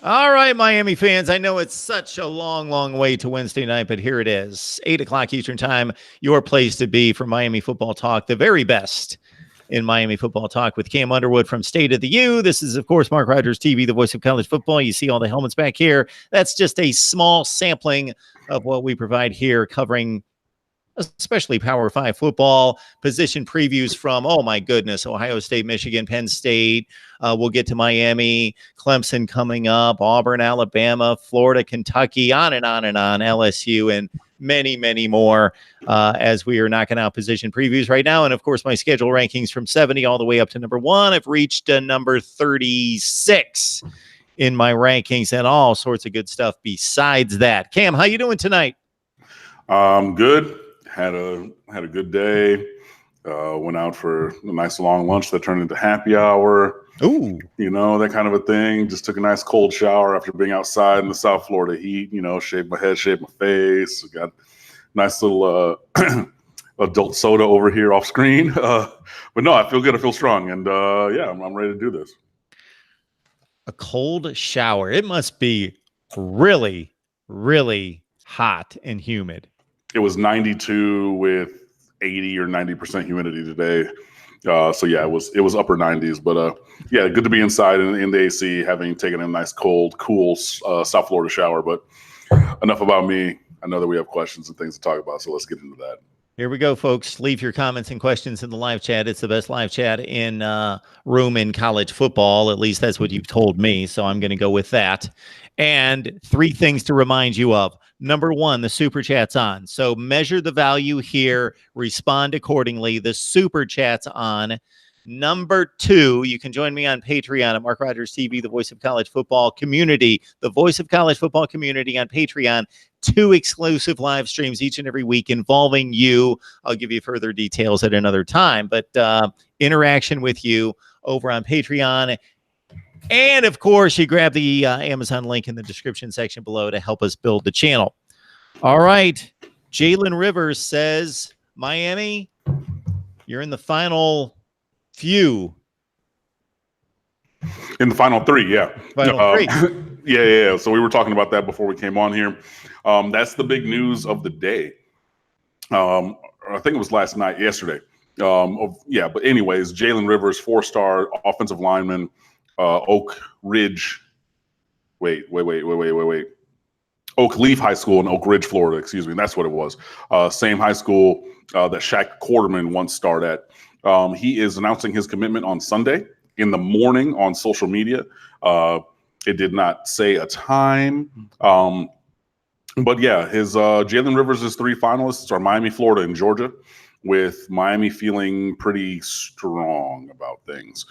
All right, Miami fans, I know it's such a long, long way to Wednesday night, but here it is. 8 o'clock Eastern time, your place to be for Miami football talk, the very best in Miami football talk with Cam Underwood from State of the U. This is, of course, Mark Rogers TV, the voice of college football. You see all the helmets back here. That's just a small sampling of what we provide here, covering especially Power 5 football, position previews from, oh my goodness, Ohio State, Michigan, Penn State. We'll get to Miami, Clemson coming up, Auburn, Alabama, Florida, Kentucky, on and on and on, LSU, and many, many more as we are knocking out position previews right now. And, of course, my schedule rankings from 70 all the way up to number 1. I've reached number 36 in my rankings and all sorts of good stuff besides that. Cam, how you doing tonight? Good. Had a good day. Went out for a nice long lunch that turned into happy hour. Ooh. You know, that kind of a thing. Just took a nice cold shower after being outside in the South Florida heat. You know, shaved my head, shaved my face. Got nice little adult soda over here off screen. But no, I feel good. I feel strong. And yeah, I'm ready to do this. A cold shower. It must be really, really hot and humid. It was 92 with 80 or 90% humidity today. So yeah, it was upper 90s, but yeah, good to be inside in the AC, having taken a nice cold, cool South Florida shower. But enough about me. I know that we have questions and things to talk about, so let's get into that. Here we go, folks. Leave your comments and questions in the live chat. It's the best live chat in room in college football. At least that's what you've told me, so I'm going to go with that. And 3 things to remind you of. Number 1, the super chat's on. So measure the value here, respond accordingly. The super chat's on. Number 2, you can join me on Patreon at Mark Rogers TV, the voice of college football community, the voice of college football community on Patreon. 2 exclusive live streams each and every week involving you. I'll give you further details at another time, but interaction with you over on Patreon. And, of course, you grab the Amazon link in the description section below to help us build the channel. All right. Jalen Rivers says, Miami, you're in the final few. In the final 3, yeah. Final 3. Yeah. So we were talking about that before we came on here. That's the big news of the day. I think it was yesterday. Yeah, but anyways, Jalen Rivers, 4-star offensive lineman, Oak Ridge. Wait. Oak Leaf High School in Oak Ridge, Florida. Excuse me. That's what it was. Same high school that Shaq Quarterman once starred at. He is announcing his commitment on Sunday in the morning on social media. It did not say a time. But yeah, his Jalen Rivers' 3 finalists are Miami, Florida, and Georgia, with Miami feeling pretty strong about things.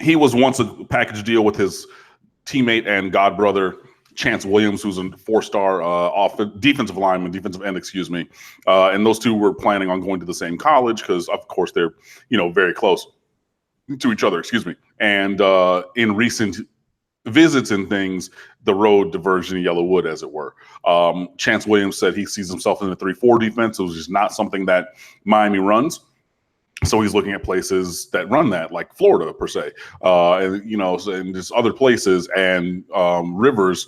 He was once a package deal with his teammate and godbrother, Chance Williams, who's a 4-star defensive end, excuse me. And those 2 were planning on going to the same college because, of course, they're, very close to each other, excuse me. And in recent visits and things, the road diverged in Yellowwood, as it were. Chance Williams said he sees himself in the 3-4 defense. It was just not something that Miami runs. So he's looking at places that run that, like Florida per se, and just other places. And Rivers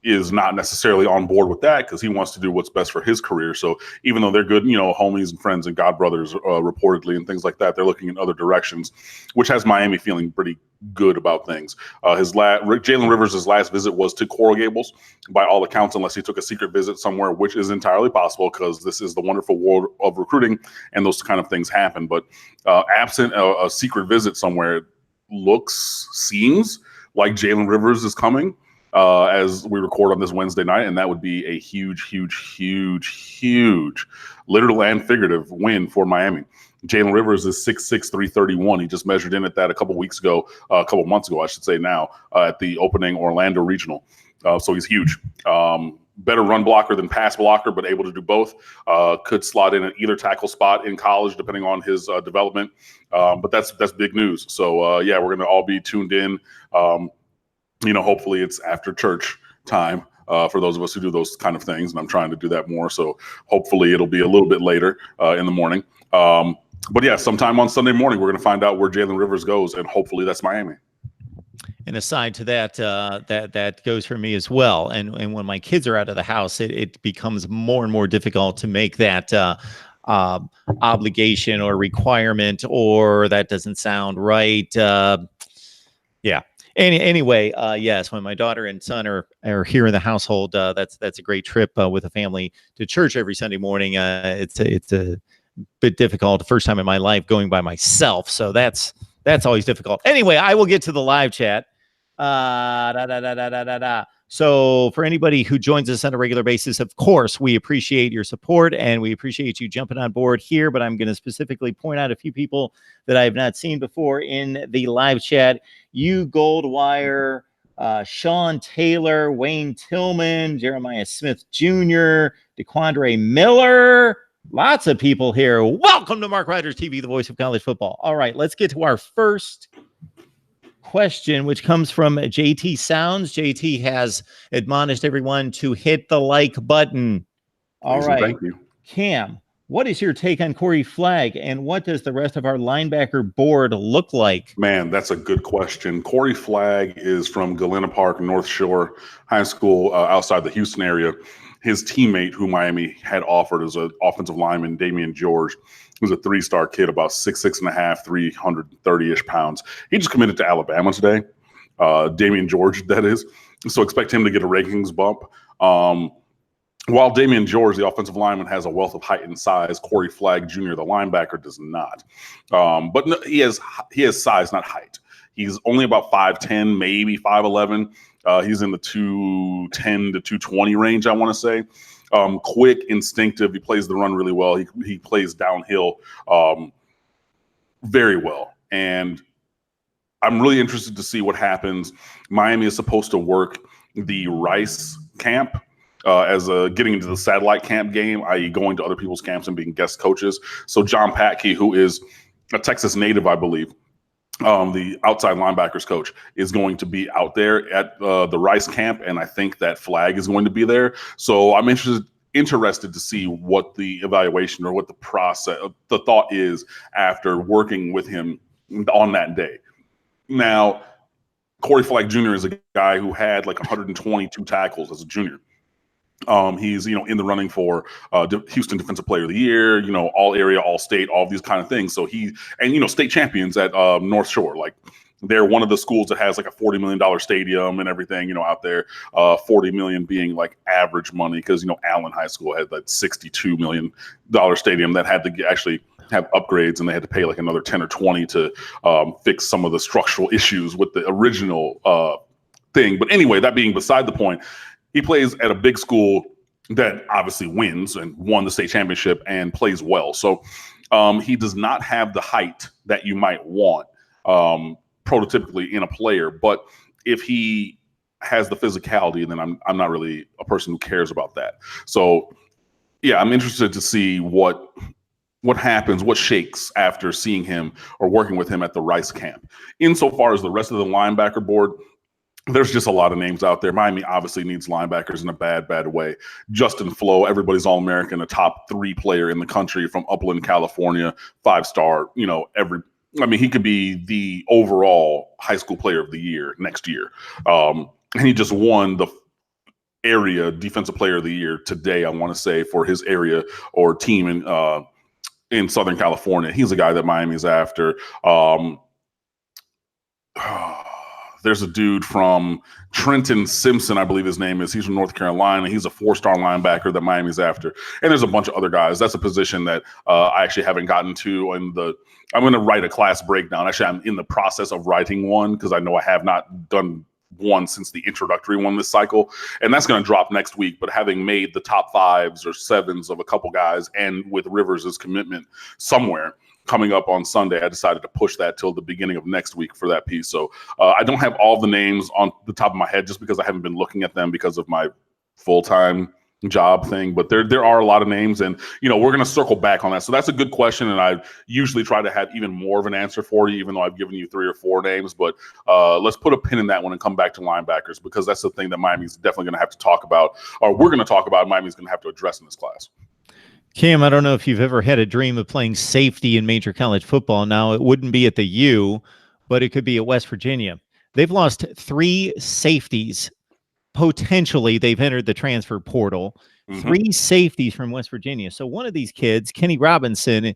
is not necessarily on board with that because he wants to do what's best for his career. So even though they're good, homies and friends and godbrothers reportedly and things like that, they're looking in other directions, which has Miami feeling pretty good about things. Jalen Rivers' last visit was to Coral Gables, by all accounts, unless he took a secret visit somewhere, which is entirely possible because this is the wonderful world of recruiting and those kind of things happen. But absent a secret visit somewhere, it seems like Jalen Rivers is coming. As we record on this Wednesday night, and that would be a huge, literal and figurative win for Miami. Jalen Rivers is 6'6", 331. He just measured in at that a couple months ago, I should say now, at the opening Orlando Regional. So he's huge. Better run blocker than pass blocker, but able to do both. Could slot in at either tackle spot in college, depending on his development. But that's big news. So, yeah, we're going to all be tuned in. Hopefully it's after church time for those of us who do those kind of things. And I'm trying to do that more. So hopefully it'll be a little bit later in the morning. But yeah, sometime on Sunday morning, we're going to find out where Jalen Rivers goes. And hopefully that's Miami. And aside to that, that goes for me as well. And when my kids are out of the house, it becomes more and more difficult to make that uh, obligation or requirement, or that doesn't sound right. Yeah. Anyway, yes, when my daughter and son are here in the household, that's a great trip with a family to church every Sunday morning. It's a bit difficult. The first time in my life going by myself, so that's always difficult. Anyway, I will get to the live chat. So for anybody who joins us on a regular basis, of course, we appreciate your support and we appreciate you jumping on board here. But I'm going to specifically point out a few people that I have not seen before in the live chat. You Goldwire, Sean Taylor, Wayne Tillman, Jeremiah Smith Jr., DeQuandre Miller. Lots of people here. Welcome to Mark Rogers TV, the voice of college football. All right, let's get to our first question, which comes from JT Sounds. JT has admonished everyone to hit the like button. All right. Thank you. Cam, what is your take on Corey Flagg, and what does the rest of our linebacker board look like? Man, that's a good question. Corey Flagg is from Galena Park, North Shore High School, outside the Houston area. His teammate, who Miami had offered as an offensive lineman, Damian George, who's a three-star kid, about 6'6.5", 330-ish pounds. He just committed to Alabama today. Damian George, that is. So expect him to get a rankings bump. While Damian George, the offensive lineman, has a wealth of height and size, Corey Flagg Jr., the linebacker, does not. But no, he has size, not height. He's only about 5'10", maybe 5'11". He's in the 210 to 220 range, I want to say. Quick, instinctive. He plays the run really well. He plays downhill very well. And I'm really interested to see what happens. Miami is supposed to work the Rice camp as getting into the satellite camp game, i.e. going to other people's camps and being guest coaches. So John Patke, who is a Texas native, I believe, the outside linebackers coach, is going to be out there at the Rice camp, and I think that Flagg is going to be there. So I'm interested to see what the evaluation or what the process, the thought is after working with him on that day. Now, Corey Flagg Jr. is a guy who had like 122 tackles as a junior. He's, in the running for Houston Defensive Player of the Year, all area, all state, all these kind of things. So state champions at North Shore. Like, they're one of the schools that has like a $40 million stadium and everything, out there. $40 million being like average money, because, Allen High School had that $62 million stadium that had to actually have upgrades, and they had to pay like another 10 or 20 to fix some of the structural issues with the original thing. But anyway, that being beside the point, he plays at a big school that obviously wins and won the state championship and plays well. So he does not have the height that you might want prototypically in a player. But if he has the physicality, then I'm not really a person who cares about that. So, yeah, I'm interested to see what happens, what shakes after seeing him or working with him at the Rice camp. Insofar as the rest of the linebacker board, there's just a lot of names out there. Miami obviously needs linebackers in a bad way. Justin Flo, everybody's All-American, a top 3 player in the country from Upland, California, 5-star, he could be the overall high school player of the year next year. And he just won the area defensive player of the year today, I want to say, for his area or team in Southern California. He's a guy that Miami's after. There's a dude from Trenton Simpson, I believe his name is. He's from North Carolina. He's a 4-star linebacker that Miami's after. And there's a bunch of other guys. That's a position that I actually haven't gotten to. I'm going to write a class breakdown. Actually, I'm in the process of writing one, because I know I have not done one since the introductory one this cycle. And that's going to drop next week. But having made the top 5s or 7s of a couple guys, and with Rivers' commitment somewhere coming up on Sunday, I decided to push that till the beginning of next week for that piece. So I don't have all the names on the top of my head, just because I haven't been looking at them because of my full-time job thing. But there are a lot of names, and we're going to circle back on that. So that's a good question, and I usually try to have even more of an answer for you, even though I've given you 3 or 4 names. But let's put a pin in that one and come back to linebackers, because that's the thing that Miami's definitely going to have to talk about, or we're going to talk about. Miami's going to have to address in this class. Cam, I don't know if you've ever had a dream of playing safety in major college football. Now, it wouldn't be at the U, but it could be at West Virginia. They've lost 3 safeties. Potentially, they've entered the transfer portal. 3 safeties from West Virginia. So one of these kids, Kenny Robinson,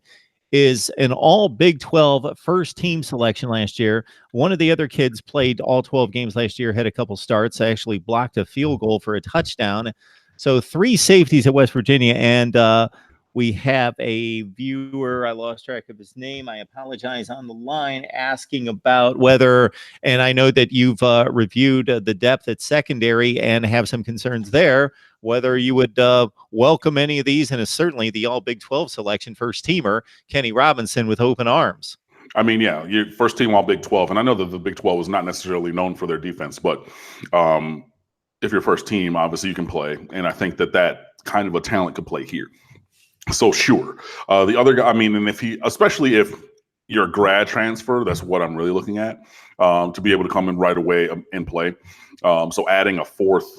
is an all Big 12 first team selection last year. One of the other kids played all 12 games last year, had a couple starts, actually blocked a field goal for a touchdown. So 3 safeties at West Virginia. And we have a viewer, I lost track of his name, I apologize, on the line asking about whether, and I know that you've reviewed the depth at secondary and have some concerns there, whether you would welcome any of these, and certainly the all Big 12 selection first teamer, Kenny Robinson, with open arms. I mean, yeah, your first team all Big 12. And I know that the Big 12 is not necessarily known for their defense, but if you're first team, obviously you can play. And I think that kind of a talent could play here. So sure. The other guy, I mean, and especially if you're a grad transfer, that's what I'm really looking at, to be able to come in right away and play. So adding a 4th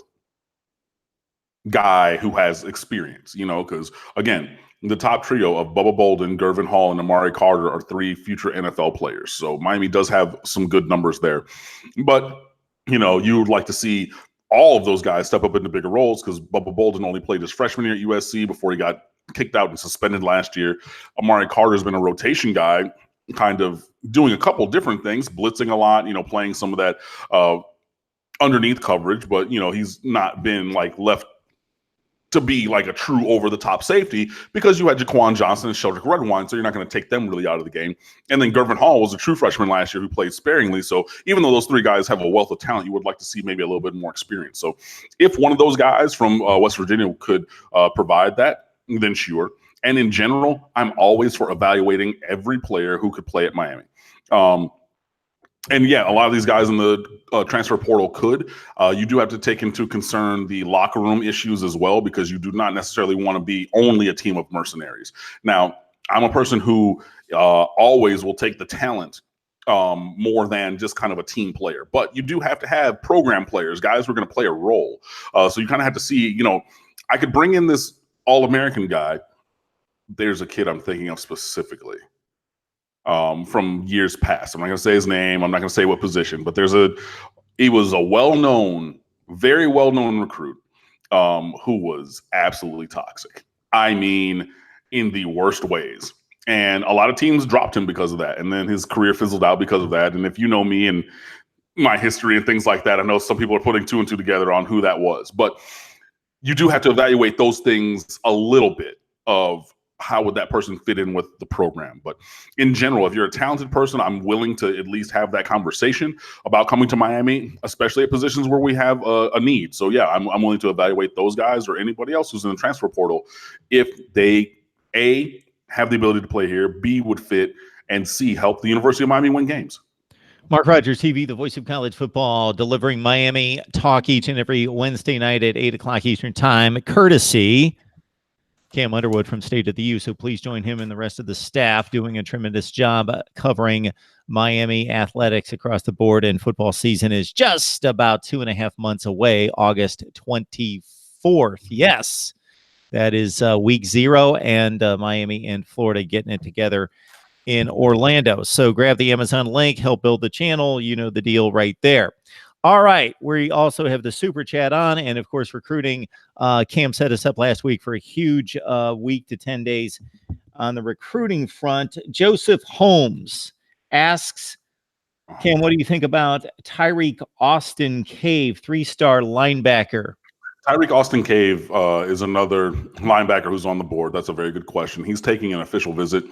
guy who has experience, because again, the top trio of Bubba Bolden, Gervin Hall, and Amari Carter are 3 future NFL players. So Miami does have some good numbers there. But, you would like to see all of those guys step up into bigger roles, because Bubba Bolden only played his freshman year at USC before he got kicked out and suspended last year. Amari Carter's been a rotation guy, kind of doing a couple different things, blitzing a lot, playing some of that underneath coverage, but, he's not been left to be a true over-the-top safety, because you had Jaquan Johnson and Sheldrick Redwine, so you're not going to take them really out of the game. And then Gervin Hall was a true freshman last year who played sparingly. So even though those 3 guys have a wealth of talent, you would like to see maybe a little bit more experience. So if one of those guys from West Virginia could provide that, then sure. And in general, I'm always for evaluating every player who could play at Miami. And yeah, a lot of these guys in the transfer portal could. You do have to take into concern the locker room issues as well, because you do not necessarily want to be only a team of mercenaries. Now, I'm a person who always will take the talent more than just kind of a team player. But you do have to have program players, guys who are going to play a role. So you kind of have to see, I could bring in this All-American guy. There's a kid I'm thinking of specifically. From years past. I'm not going to say his name. I'm not going to say what position, but he was a well-known, very well-known recruit who was absolutely toxic. I mean, in the worst ways. And a lot of teams dropped him because of that. And then his career fizzled out because of that. And if you know me and my history and things like that, I know some people are putting 2 and 2 together on who that was. But you do have to evaluate those things a little bit of how would that person fit in with the program. But in general, if you're a talented person, I'm willing to at least have that conversation about coming to Miami, especially at positions where we have a need. So yeah, I'm willing to evaluate those guys or anybody else who's in the transfer portal if they, A, have the ability to play here, B, would fit, and C, help the University of Miami win games. MarkRogersTV, the voice of college football, delivering Miami talk each and every Wednesday night at 8 o'clock Eastern time, courtesy Cam Underwood from State of the U. So please join him and the rest of the staff doing a tremendous job covering Miami athletics across the board. And football season is just about 2.5 months away, August 24th. Yes, that is week 0, and Miami and Florida getting it together in Orlando. So grab the Amazon link, help build the channel. You know the deal right there. All right. We also have the super chat on, and of course, recruiting. Cam set us up last week for a huge week to 10 days on the recruiting front. Joseph Holmes asks, Cam, what do you think about Tyreek Austin Cave, 3-star linebacker? Tyreek Austin Cave is another linebacker who's on the board. That's a very good question. He's taking an official visit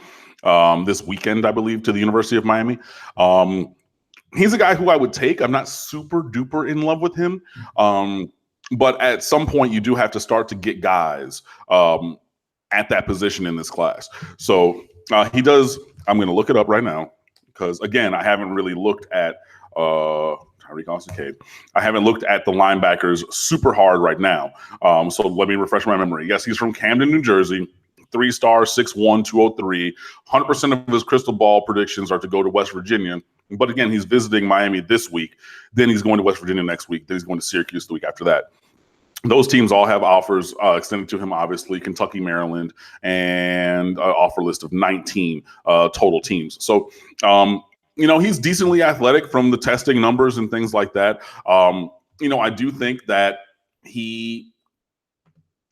this weekend, I believe, to the University of Miami. He's a guy who I would take. I'm not super duper in love with him. But at some point, you do have to start to get guys at that position in this class. So he does. I'm going to look it up right now because, again, I haven't really looked at Tyreek Austin Cave. I haven't looked at the linebackers super hard right now. So let me refresh my memory. Yes, he's from Camden, New Jersey. 3-star, 6'1", 203. 100% of his crystal ball predictions are to go to West Virginia. But again, he's visiting Miami this week. Then he's going to West Virginia next week. Then he's going to Syracuse the week after that. Those teams all have offers extended to him, obviously, Kentucky, Maryland, and an offer list of 19 total teams. So he's decently athletic from the testing numbers and things like that. I do think that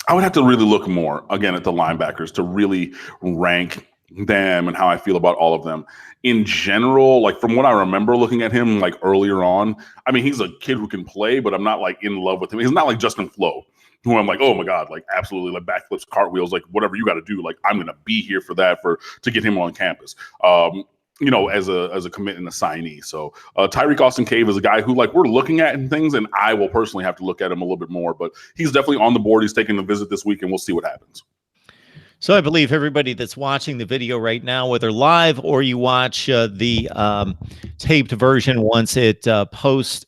I would have to really look more again at the linebackers to really rank them and how I feel about all of them. In general, like from what I remember looking at him like earlier on, I mean, he's a kid who can play, but I'm not like in love with him. He's not like Justin Flo, who I'm like, oh my God, like absolutely like backflips, cartwheels, like whatever you got to do. Like I'm going to be here for that to get him on campus. As a commit and a signee. So Tyreek Austin Cave is a guy who like we're looking at and things, and I will personally have to look at him a little bit more, but he's definitely on the board. He's taking a visit this week and we'll see what happens. So I believe everybody that's watching the video right now, whether live or you watch the taped version once it posts,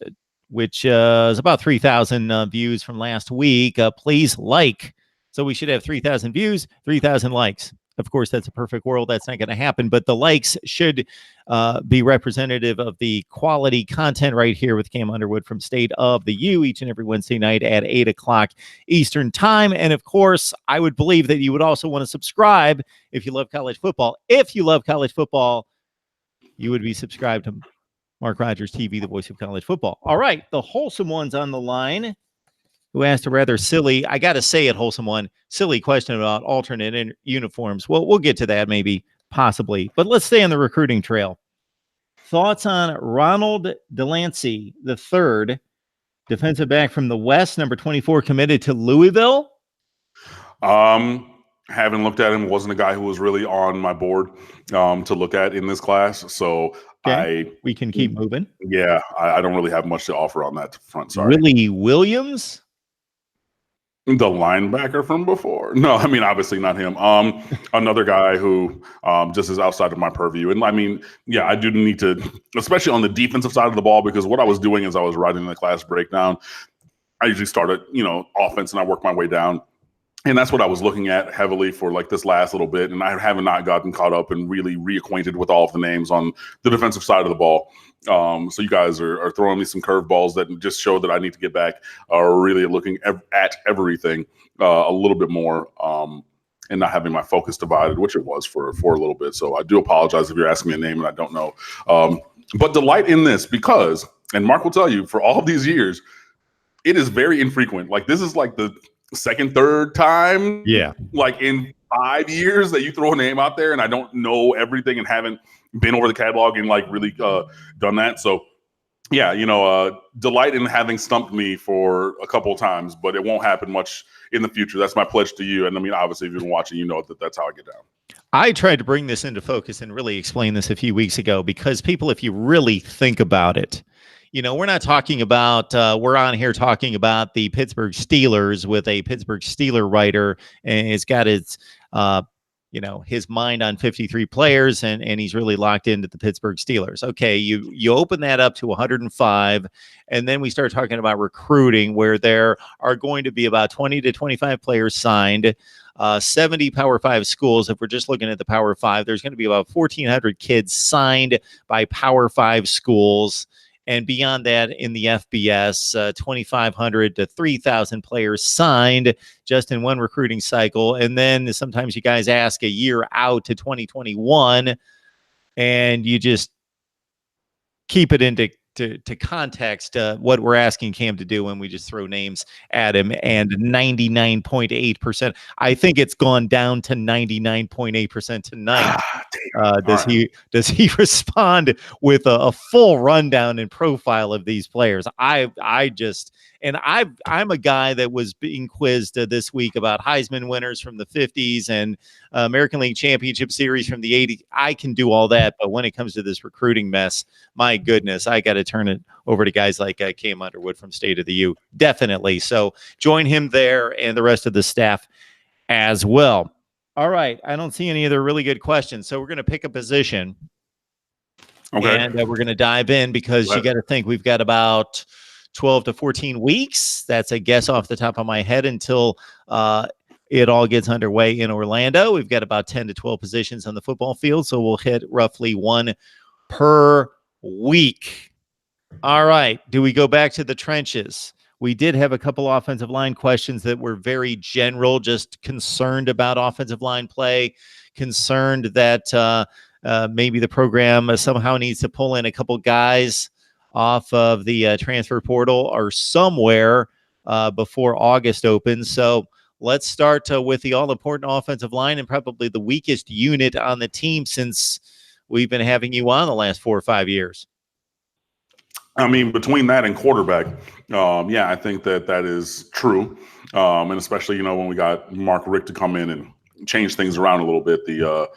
which is about 3,000 views from last week, please like. So we should have 3,000 views, 3,000 likes. Of course, that's a perfect world. That's not going to happen, but the likes should be representative of the quality content right here with Cam Underwood from State of the U each and every Wednesday night at 8 o'clock Eastern time. And of course, I would believe that you would also want to subscribe if you love college football. If you love college football, you would be subscribed to Mark Rogers TV, the voice of college football. All right, the wholesome one's on the line, who asked a rather silly, I got to say it, wholesome one, silly question about alternate uniforms. Well, we'll get to that maybe, possibly. But let's stay on the recruiting trail. Thoughts on Ronald Delancey, the third, defensive back from the West, number 24, committed to Louisville? Haven't looked at him. Wasn't a guy who was really on my board to look at in this class. So we can keep moving. Yeah, I don't really have much to offer on that front. Sorry. Willie Williams? The linebacker from before? No, I mean, obviously not him. Another guy who just is outside of my purview. And I mean, yeah, I do need to, especially on the defensive side of the ball, because what I was doing is I was writing the class breakdown. I usually start at, offense and I work my way down. And that's what I was looking at heavily for like this last little bit. And I have not gotten caught up and really reacquainted with all of the names on the defensive side of the ball. So you guys are throwing me some curveballs that just show that I need to get back really looking at everything a little bit more and not having my focus divided, which it was for a little bit. So I do apologize if you're asking me a name and I don't know. But delight in this because, and Mark will tell you, for all of these years, it is very infrequent. Like this is like the second, third time, like in 5 years that you throw a name out there and I don't know everything and haven't been over the catalog and like really done that. So yeah, delight in having stumped me for a couple of times, but it won't happen much in the future. That's my pledge to you. And I mean, obviously if you've been watching, that's how I get down. I tried to bring this into focus and really explain this a few weeks ago because people, if you really think about it, we're not talking about, we're on here talking about the Pittsburgh Steelers with a Pittsburgh Steeler writer, and it's got its, his mind on 53 players, and he's really locked into the Pittsburgh Steelers. Okay, you open that up to 105, and then we start talking about recruiting, where there are going to be about 20 to 25 players signed, 70 Power 5 schools. If we're just looking at the Power 5, there's going to be about 1,400 kids signed by Power 5 schools. And beyond that, in the FBS, 2,500 to 3,000 players signed just in one recruiting cycle. And then sometimes you guys ask a year out to 2021, and you just keep it into context what we're asking Cam to do when we just throw names at him. And 99.8%, I think it's gone down to 99.8% tonight. Does he respond with a full rundown and profile of these players? I'm a guy that was being quizzed this week about Heisman winners from the 50s and American League Championship Series from the 80s. I can do all that, but when it comes to this recruiting mess, my goodness, I got to turn it over to guys like Cam Underwood from State of the U. Definitely. So join him there and the rest of the staff as well. All right. I don't see any other really good questions. So we're going to pick a position. Okay. And we're going to dive in because you got to think we've got about 12 to 14 weeks. That's a guess off the top of my head until it all gets underway in Orlando. We've got about 10 to 12 positions on the football field. So we'll hit roughly one per week. All right. Do we go back to the trenches? We did have a couple offensive line questions that were very general, just concerned about offensive line play, concerned that maybe the program somehow needs to pull in a couple guys off of the transfer portal or somewhere before August opens. So let's start with the all-important offensive line and probably the weakest unit on the team since we've been having you on the last 4 or 5 years. I mean, between that and quarterback, I think that is true. And especially, when we got Mark Richt to come in and change things around a little bit, the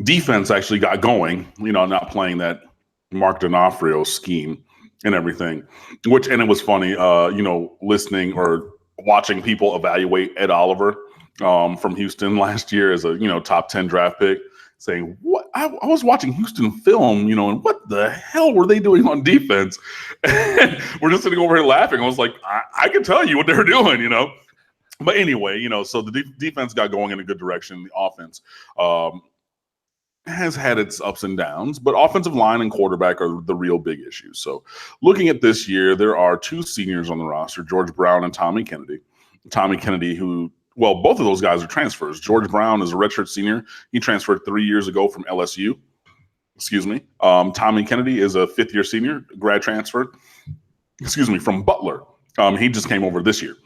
defense actually got going, not playing that Mark D'Onofrio scheme and everything, and it was funny, listening or watching people evaluate Ed Oliver from Houston last year as a, top 10 draft pick, saying, what I was watching Houston film, and what the hell were they doing on defense? And we're just sitting over here laughing. I was like, I can tell you what they're doing, But anyway, so the defense got going in a good direction. The offense has had its ups and downs, but offensive line and quarterback are the real big issues. So looking at this year, there are 2 seniors on the roster, George Brown and Tommy Kennedy. Tommy Kennedy, both of those guys are transfers. George Brown is a redshirt senior. He transferred 3 years ago from LSU. Tommy Kennedy is a 5th-year senior, grad transfer, from Butler. He just came over this year.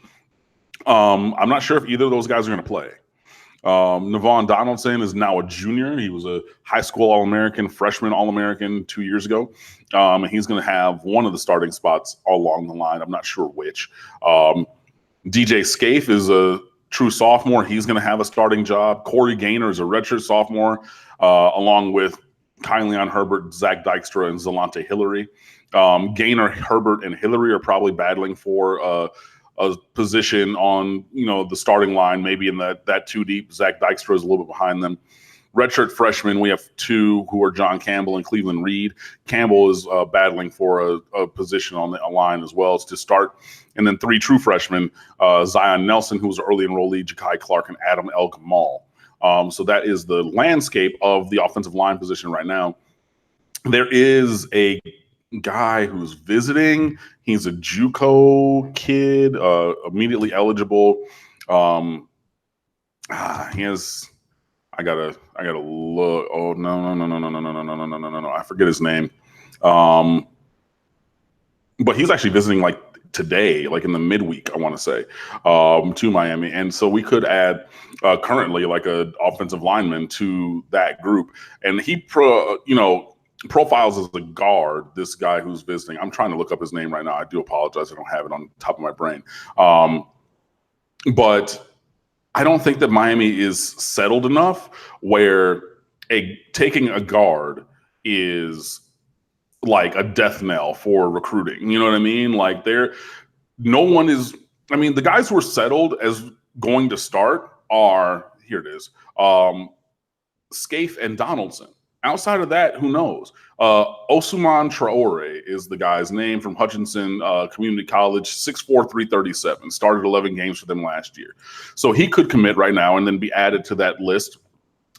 I'm not sure if either of those guys are going to play. Navon Donaldson is now a junior. He was a high school All-American, freshman All-American 2 years ago. And he's going to have one of the starting spots along the line. I'm not sure which. DJ Scaife is a true sophomore. He's going to have a starting job. Corey Gaynor is a redshirt sophomore, along with Kylian Herbert, Zach Dykstra, and Zalante Hillary. Gaynor, Herbert, and Hillary are probably battling for a position on, the starting line, maybe in that 2 deep. Zach Dykstra is a little bit behind them. Redshirt freshmen, we have 2 who are John Campbell and Cleveland Reed. Campbell is battling for a position on the line as well to start. And then 3 true freshmen, Zion Nelson, who was an early enrollee, Ja'Kai Clark, and Adam El Gamal. So that is the landscape of the offensive line position right now. There is a guy who's visiting. He's a JUCO kid, immediately eligible. He has. I gotta look. Oh no! I forget his name. But he's actually visiting like today, like in the midweek, I want to say, to Miami. And so we could add currently like a offensive lineman to that group. And he profiles as a guard, this guy who's visiting. I'm trying to look up his name right now. I do apologize. I don't have it on top of my brain. But I don't think that Miami is settled enough where taking a guard is like a death knell for recruiting. You know what I mean? Like the guys who are settled as going to start are, here it is, Scaife and Donaldson. Outside of that, who knows? Ousmane Traore is the guy's name from Hutchinson Community College, 6'4", 337. Started 11 games for them last year. So he could commit right now and then be added to that list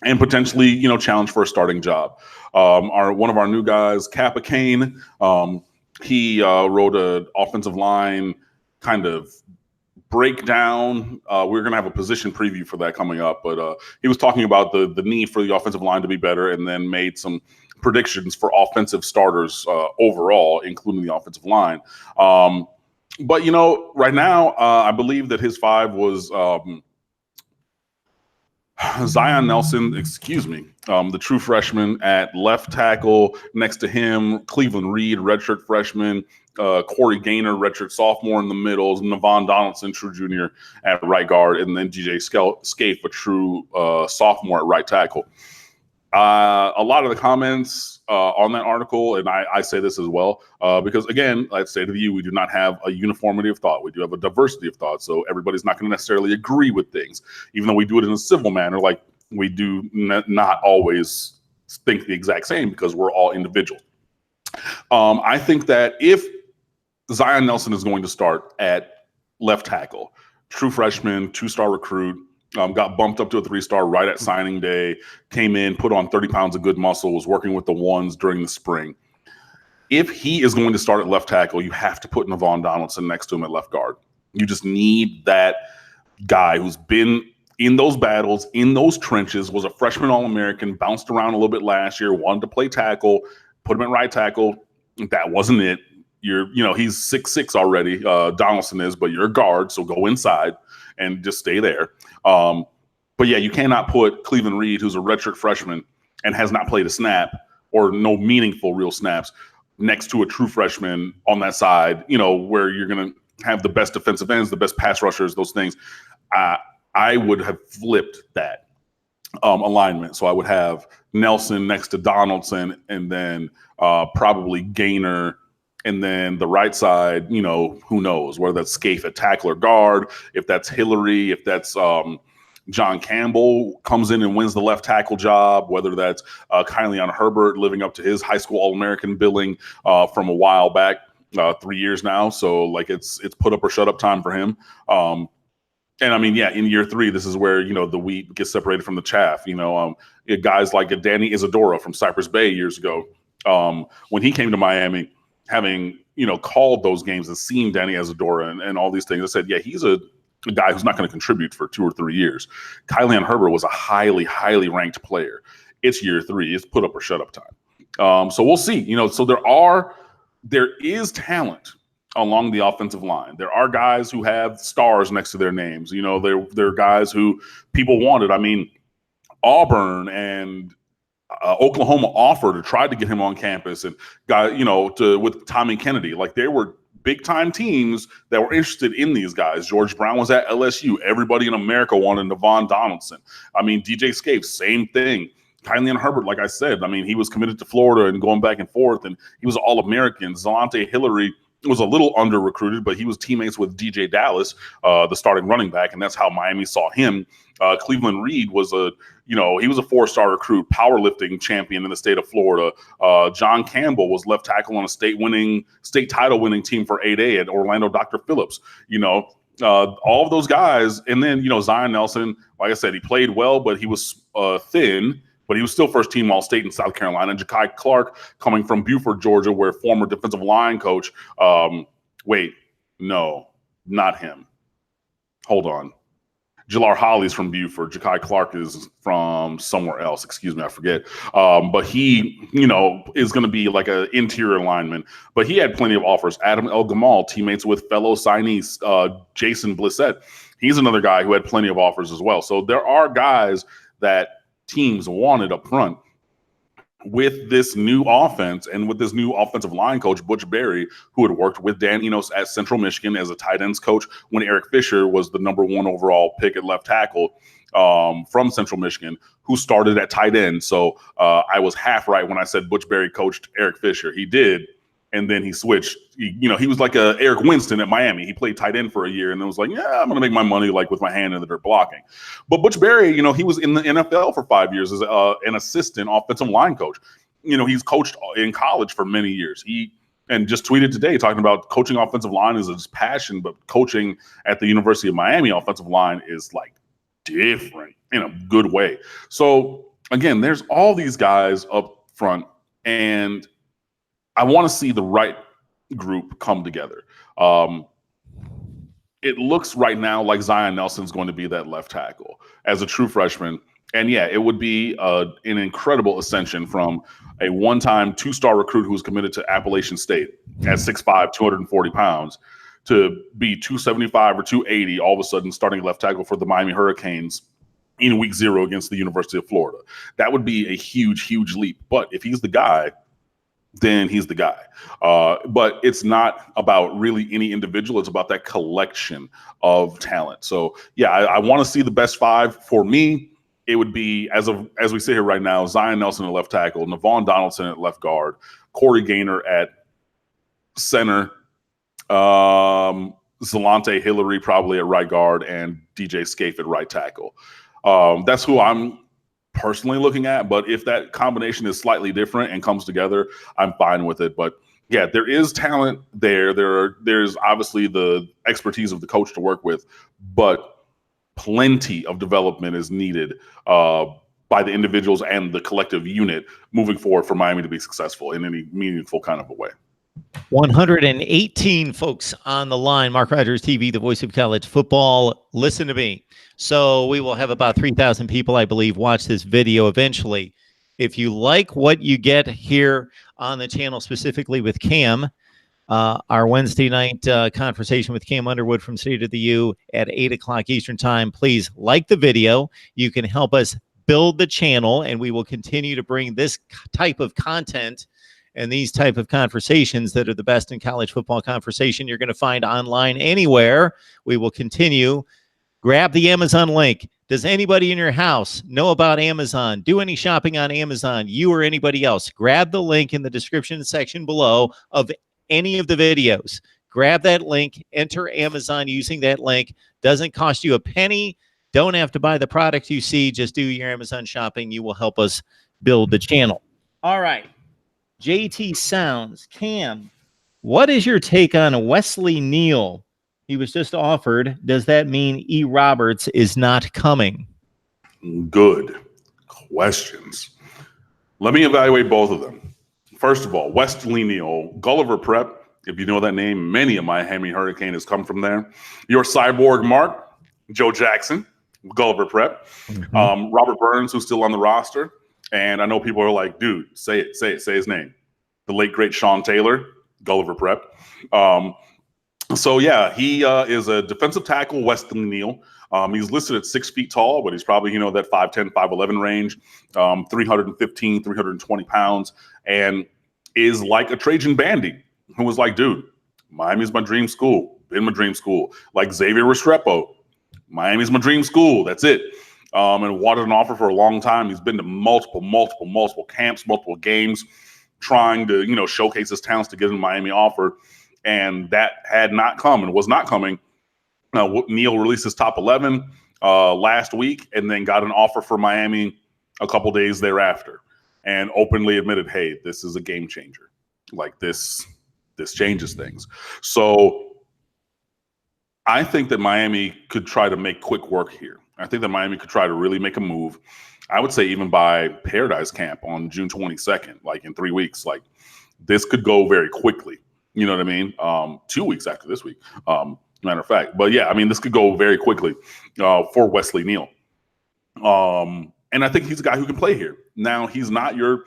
and potentially, challenge for a starting job. One of our new guys, Kappa Kane, he wrote an offensive line kind of breakdown. We're going to have a position preview for that coming up, but he was talking about the need for the offensive line to be better and then made some predictions for offensive starters overall, including the offensive line. But, right now, I believe that his 5 was Zion Nelson, the true freshman at left tackle. Next to him, Cleveland Reed, redshirt freshman. Corey Gaynor, redshirt sophomore in the middle. Navon Donaldson, true junior at right guard. And then DJ Scaife, a true sophomore at right tackle. A lot of the comments on that article, and I say this as well, because again, I'd say to you, we do not have a uniformity of thought. We do have a diversity of thought. So everybody's not going to necessarily agree with things, even though we do it in a civil manner. Like we do not always think the exact same because we're all individuals. I think that if Zion Nelson is going to start at left tackle, true freshman, 2-star recruit, got bumped up to a 3-star right at signing day, came in, put on 30 pounds of good muscle, was working with the ones during the spring. If he is going to start at left tackle, you have to put Navon Donaldson next to him at left guard. You just need that guy who's been in those battles, in those trenches, was a freshman All-American, bounced around a little bit last year, wanted to play tackle, put him at right tackle. That wasn't it. He's 6'6" already. Donaldson is, but you're a guard, so go inside and just stay there. But yeah, you cannot put Cleveland Reed, who's a redshirt freshman and has not played a snap or no meaningful real snaps, next to a true freshman on that side, where you're going to have the best defensive ends, the best pass rushers, those things. I would have flipped that alignment. So I would have Nelson next to Donaldson, and then probably Gaynor, and then the right side, who knows, whether that's Scaife at tackle or guard, if that's Hillary, if that's John Campbell comes in and wins the left tackle job, whether that's Kylian Herbert living up to his high school All-American billing from a while back, 3 years now. So like it's put up or shut up time for him. And I mean, yeah, in year 3, this is where, the wheat gets separated from the chaff. Guys like Danny Isadora from Cypress Bay years ago, when he came to Miami, having, called those games and seen Danny Isadora and all these things, I said, yeah, he's a guy who's not going to contribute for 2 or 3 years. Kylian Herbert was a highly, highly ranked player. It's year 3. It's put up or shut up time. So we'll see. So there is talent along the offensive line. There are guys who have stars next to their names. There are guys who people wanted. I mean, Auburn and Oklahoma offered or tried to get him on campus, and got with Tommy Kennedy. Like, there were big time teams that were interested in these guys. George Brown was at LSU. Everybody in America wanted Navon Donaldson. I mean, DJ Scaife, same thing. Kylian Herbert, like I said, I mean, he was committed to Florida and going back and forth, and he was All-American. Zalante Hillary was a little under-recruited, but he was teammates with DJ Dallas, the starting running back, and that's how Miami saw him. Cleveland Reed was he was a 4-star recruit, powerlifting champion in the state of Florida. John Campbell was left tackle on a state title winning team for 8A at Orlando Dr. Phillips. All of those guys. And then, Zion Nelson, like I said, he played well, but he was thin. But he was still first team All-State in South Carolina. Ja'Kai Clark, coming from Buford, Georgia, where former defensive line coach, wait, no, not him. Hold on. Jalar Holly's from Buford. Ja'Kai Clark is from somewhere else. Excuse me, I forget. But he, is going to be like an interior lineman. But he had plenty of offers. Adam El Gamal, teammates with fellow signees, Jason Blissett. He's another guy who had plenty of offers as well. So there are guys that teams wanted up front. With this new offense and with this new offensive line coach, Butch Berry, who had worked with Dan Enos at Central Michigan as a tight ends coach when Eric Fisher was the #1 overall pick at left tackle from Central Michigan, who started at tight end. So I was half right when I said Butch Berry coached Eric Fisher. He did. And then he switched. He was like a Eric Winston at Miami. He played tight end for a year and then was like, yeah, I'm going to make my money like with my hand in the dirt blocking. But Butch Berry, he was in the NFL for 5 years as an assistant offensive line coach. He's coached in college for many years. And just tweeted today talking about coaching offensive line is his passion, but coaching at the University of Miami offensive line is like different in a good way. So again, there's all these guys up front, and I want to see the right group come together. It looks right now like Zion Nelson's going to be that left tackle as a true freshman. And yeah, it would be an incredible ascension from a one-time 2-star recruit who was committed to Appalachian State at 6'5", 240 pounds to be 275 or 280 all of a sudden starting left tackle for the Miami Hurricanes in week 0 against the University of Florida. That would be a huge, huge leap. But if he's the guy, then he's the guy. But it's not about really any individual. It's about that collection of talent. So yeah, I want to see the best 5. For me, it would be, as we sit here right now, Zion Nelson at left tackle, Navon Donaldson at left guard, Corey Gaynor at center, Zalante Hillary probably at right guard, and DJ Scaife at right tackle. That's who I'm personally looking at, but if that combination is slightly different and comes together, I'm fine with it. But yeah, there is talent there. There's obviously the expertise of the coach to work with, but plenty of development is needed by the individuals and the collective unit moving forward for Miami to be successful in any meaningful kind of a way. 118 folks on the line. Mark Rogers TV, the voice of college football. Listen to me. So we will have about 3,000 people, I believe, watch this video eventually. If you like what you get here on the channel, specifically with Cam, our Wednesday night conversation with Cam Underwood from State of the U at 8 o'clock Eastern time, please like the video. You can help us build the channel, and we will continue to bring this type of content and these type of conversations that are the best in college football conversation you're going to find online anywhere. We will continue. Grab the Amazon link. Does anybody in your house know about Amazon? Do any shopping on Amazon? You or anybody else? Grab the link in the description section below of any of the videos. Grab that link. Enter Amazon using that link. Doesn't cost you a penny. Don't have to buy the product you see. Just do your Amazon shopping. You will help us build the channel. All right. JT Sounds. Cam, what is your take on Wesley Neal? He was just offered. Does that mean E. Roberts is not coming? Good questions. Let me evaluate both of them. First of all, Wesley Neal, Gulliver Prep. If you know that name, many of Miami Hurricane has come from there. Your Cyborg Mark, Joe Jackson, Gulliver Prep. Robert Burns, who's still on the roster. And I know people are like, dude, say his name. The late, great Sean Taylor, Gulliver Prep. So, yeah, he is a defensive tackle, Wesley Neal. He's listed at 6 feet tall, but he's probably, that 5'10", 5'11" range, 315, 320 pounds, and is like a Trajan Bandy, who was like, dude, Miami's my dream school, been my dream school. Like Xavier Restrepo, Miami's my dream school, that's it. And wanted an offer for a long time. He's been to multiple camps, multiple games, trying to, showcase his talents to get a Miami offer. And that had not come and was not coming. Neal released his top 11 last week and then got an offer for Miami a couple days thereafter and openly admitted, hey, this is a game changer. Like this changes things. So I think that Miami could try to make quick work here. I think that Miami could try to really make a move. I would say even by Paradise Camp on June 22nd, like in 3 weeks, like this could go very quickly. You know what I mean? 2 weeks after this week, matter of fact. But yeah, I mean, this could go very quickly for Wesley Neal. And I think he's a guy who can play here. Now, he's not your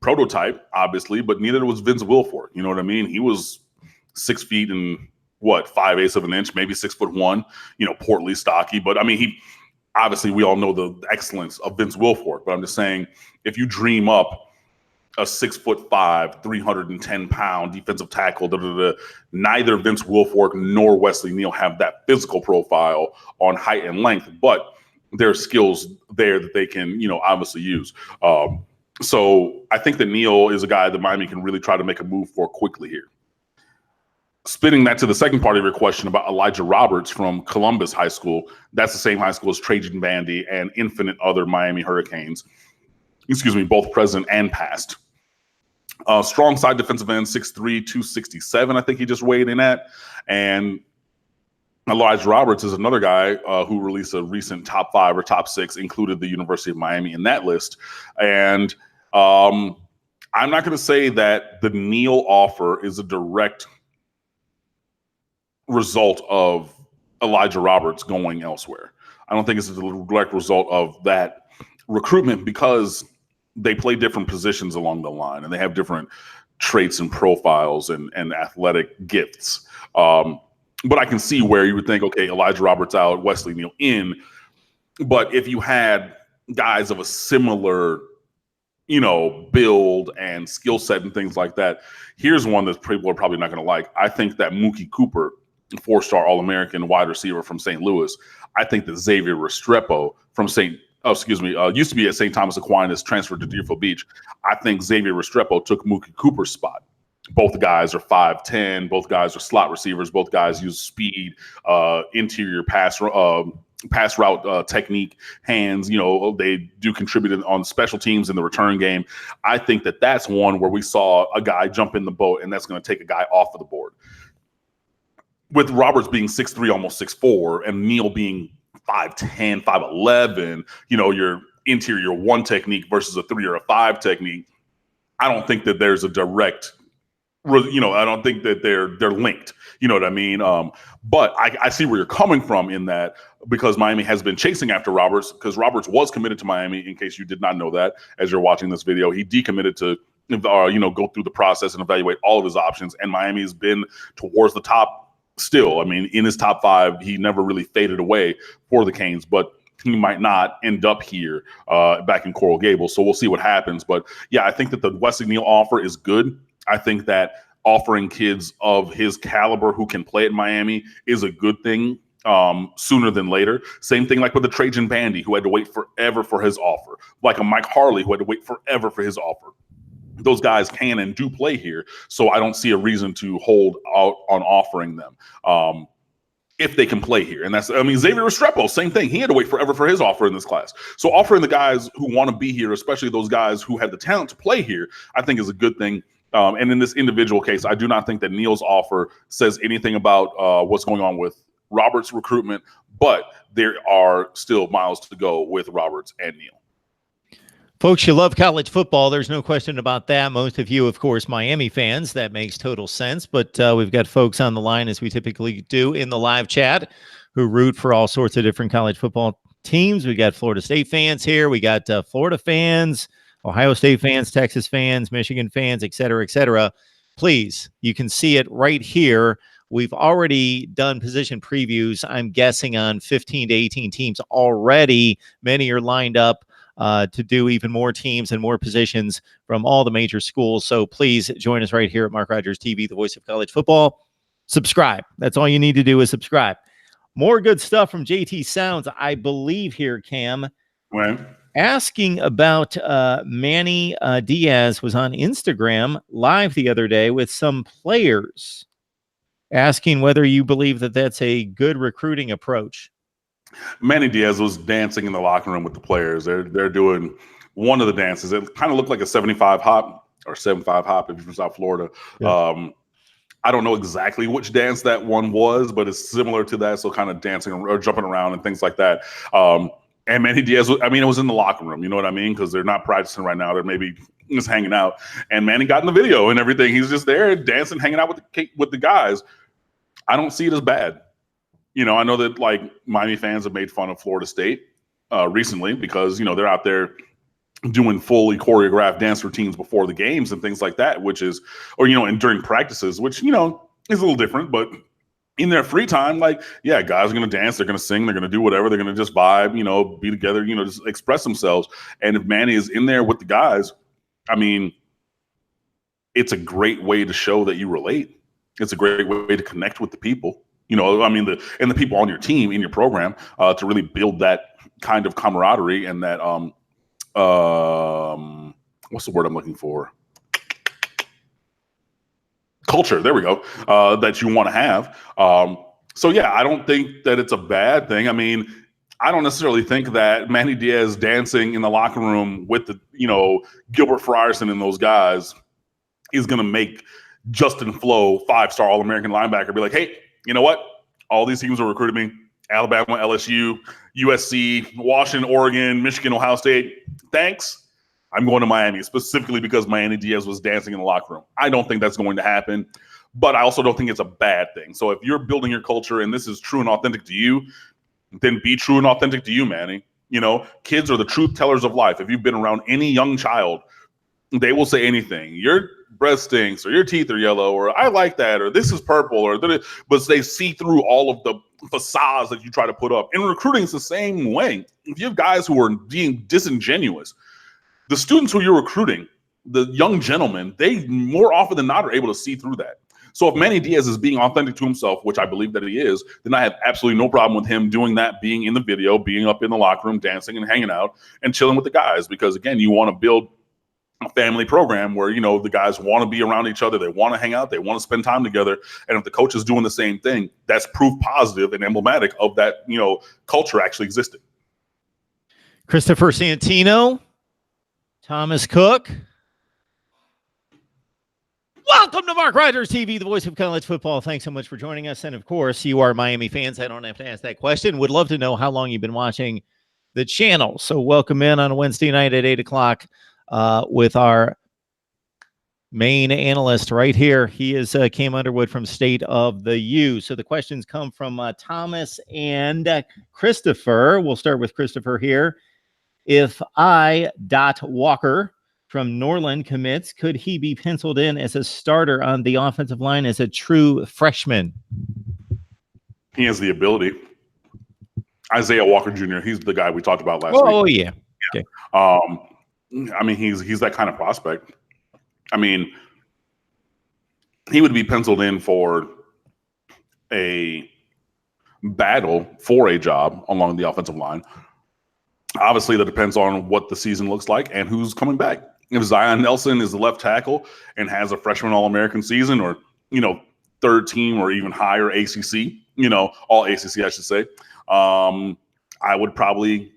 prototype, obviously, but neither was Vince Wilfork. You know what I mean? He was 6 feet and 5/8 of an inch, maybe 6'1", portly, stocky. But I mean, obviously we all know the excellence of Vince Wilfork. But I'm just saying, if you dream up a 6'5", 310-pound defensive tackle, neither Vince Wilfork nor Wesley Neal have that physical profile on height and length, but there's skills there that they can, obviously use. So I think that Neal is a guy that Miami can really try to make a move for quickly here. Spinning that to the second part of your question about Elijah Roberts from Columbus High School, that's the same high school as Trajan Bandy and infinite other Miami Hurricanes. Excuse me, both present and past. Strong side defensive end, 6'3", 267, I think he just weighed in at. And Elijah Roberts is another guy who released a recent top 5 or top 6, included the University of Miami in that list. And I'm not going to say that the Neal offer is a direct result of Elijah Roberts going elsewhere. I don't think it's a direct result of that recruitment because they play different positions along the line and they have different traits and profiles and athletic gifts. But I can see where you would think, okay, Elijah Roberts out, Wesley Neal in. But if you had guys of a similar, build and skill set and things like that, here's one that people are probably not going to like. I think that Mookie Cooper, 4-star All-American wide receiver from St. Louis. I think that Xavier Restrepo from used to be at St. Thomas Aquinas, transferred to Deerfield Beach. I think Xavier Restrepo took Mookie Cooper's spot. Both guys are 5'10". Both guys are slot receivers. Both guys use speed, interior pass route technique, hands. They do contribute on special teams in the return game. I think that that's one where we saw a guy jump in the boat, and that's going to take a guy off of the board. With Roberts being 6'3", almost 6'4", and Neal being 5'10", 5'11", your interior 1 technique versus a 3 or a 5 technique, I don't think that there's a direct I don't think that they're linked. You know what I mean? But I see where you're coming from in that, because Miami has been chasing after Roberts, because Roberts was committed to Miami. In case you did not know that, as you're watching this video, he decommitted to go through the process and evaluate all of his options. And Miami has been towards the top still. I mean, in his top 5, he never really faded away for the Canes, but he might not end up here back in Coral Gables. So we'll see what happens. But yeah, I think that the Wesley Neal offer is good. I think that offering kids of his caliber who can play at Miami is a good thing sooner than later. Same thing like with the Trajan Bandy, who had to wait forever for his offer. Like a Mike Harley, who had to wait forever for his offer. Those guys can and do play here. So I don't see a reason to hold out on offering them if they can play here. And Xavier Restrepo, same thing. He had to wait forever for his offer in this class. So offering the guys who want to be here, especially those guys who have the talent to play here, I think is a good thing. And in this individual case, I do not think that Neal's offer says anything about what's going on with Roberts' recruitment, but there are still miles to go with Roberts and Neal. Folks, you love college football. There's no question about that. Most of you, of course, Miami fans. That makes total sense. But we've got folks on the line, as we typically do in the live chat, who root for all sorts of different college football teams. We got Florida State fans here. We got Florida fans, Ohio State fans, Texas fans, Michigan fans, et cetera, et cetera. Please, you can see it right here. We've already done position previews, I'm guessing, on 15 to 18 teams already. Many are lined up to do even more teams and more positions from all the major schools. So please join us right here at Mark Rogers TV, the voice of college football. Subscribe. That's all you need to do is subscribe. More good stuff from JT Sounds, I believe here, Cam. When? Asking about Manny Diaz was on Instagram live the other day with some players, asking whether you believe that that's a good recruiting approach. Manny Diaz was dancing in the locker room with the players. They're doing one of the dances. It kind of looked like a 75 hop or 75 hop if you're from South Florida. Yeah. I don't know exactly which dance that one was, but it's similar to that. So kind of dancing or jumping around and things like that. And Manny Diaz, it was in the locker room. You know what I mean? Because they're not practicing right now. They're maybe just hanging out. And Manny got in the video and everything. He's just there dancing, hanging out with the guys. I don't see it as bad. I know that like Miami fans have made fun of Florida State recently because, they're out there doing fully choreographed dance routines before the games and things like that, and during practices, which, is a little different. But in their free time, guys are going to dance, they're going to sing, they're going to do whatever, they're going to just vibe, be together, just express themselves. And if Manny is in there with the guys, it's a great way to show that you relate. It's a great way to connect with the people. The people on your team, in your program, to really build that kind of camaraderie and that, what's the word I'm looking for? Culture. There we go. That you want to have. So yeah, I don't think that it's a bad thing. I don't necessarily think that Manny Diaz dancing in the locker room with the, Gilbert Frierson and those guys is going to make Justin Flo, 5-star All-American linebacker, be like, hey, you know what? All these teams are recruiting me. Alabama, LSU, USC, Washington, Oregon, Michigan, Ohio State. Thanks. I'm going to Miami, specifically because Manny Diaz was dancing in the locker room. I don't think that's going to happen, but I also don't think it's a bad thing. So if you're building your culture and this is true and authentic to you, then be true and authentic to you, Manny. Kids are the truth tellers of life. If you've been around any young child, they will say anything. Your breath stinks, or your teeth are yellow, or I like that, or this is purple, but they see through all of the facades that you try to put up. And recruiting is the same way. If you have guys who are being disingenuous, the students who you're recruiting, the young gentlemen, they more often than not are able to see through that. So if Manny Diaz is being authentic to himself, which I believe that he is, then I have absolutely no problem with him doing that, being in the video, being up in the locker room, dancing and hanging out and chilling with the guys. Because again, you want to build a family program where, the guys want to be around each other. They want to hang out. They want to spend time together. And if the coach is doing the same thing, that's proof positive and emblematic of that, culture actually existing. Christopher Santino, Thomas Cook. Welcome to Mark Rogers TV, the voice of college football. Thanks so much for joining us. And of course, you are Miami fans. I don't have to ask that question. Would love to know how long you've been watching the channel. So welcome in on a Wednesday night at 8 o'clock with our main analyst right here. He is Cam Underwood from State of the U. So the questions come from Thomas and Christopher. We'll start with Christopher here. If I. Walker from Norland commits, could he be penciled in as a starter on the offensive line as a true freshman? He has the ability. Isaiah Walker Jr., he's the guy we talked about last week. Oh, yeah. Okay. I mean, he's that kind of prospect. I mean, he would be penciled in for a battle for a job along the offensive line. Obviously, that depends on what the season looks like and who's coming back. If Zion Nelson is the left tackle and has a freshman All-American season, or, third team or even higher ACC, all ACC, I should say, I would probably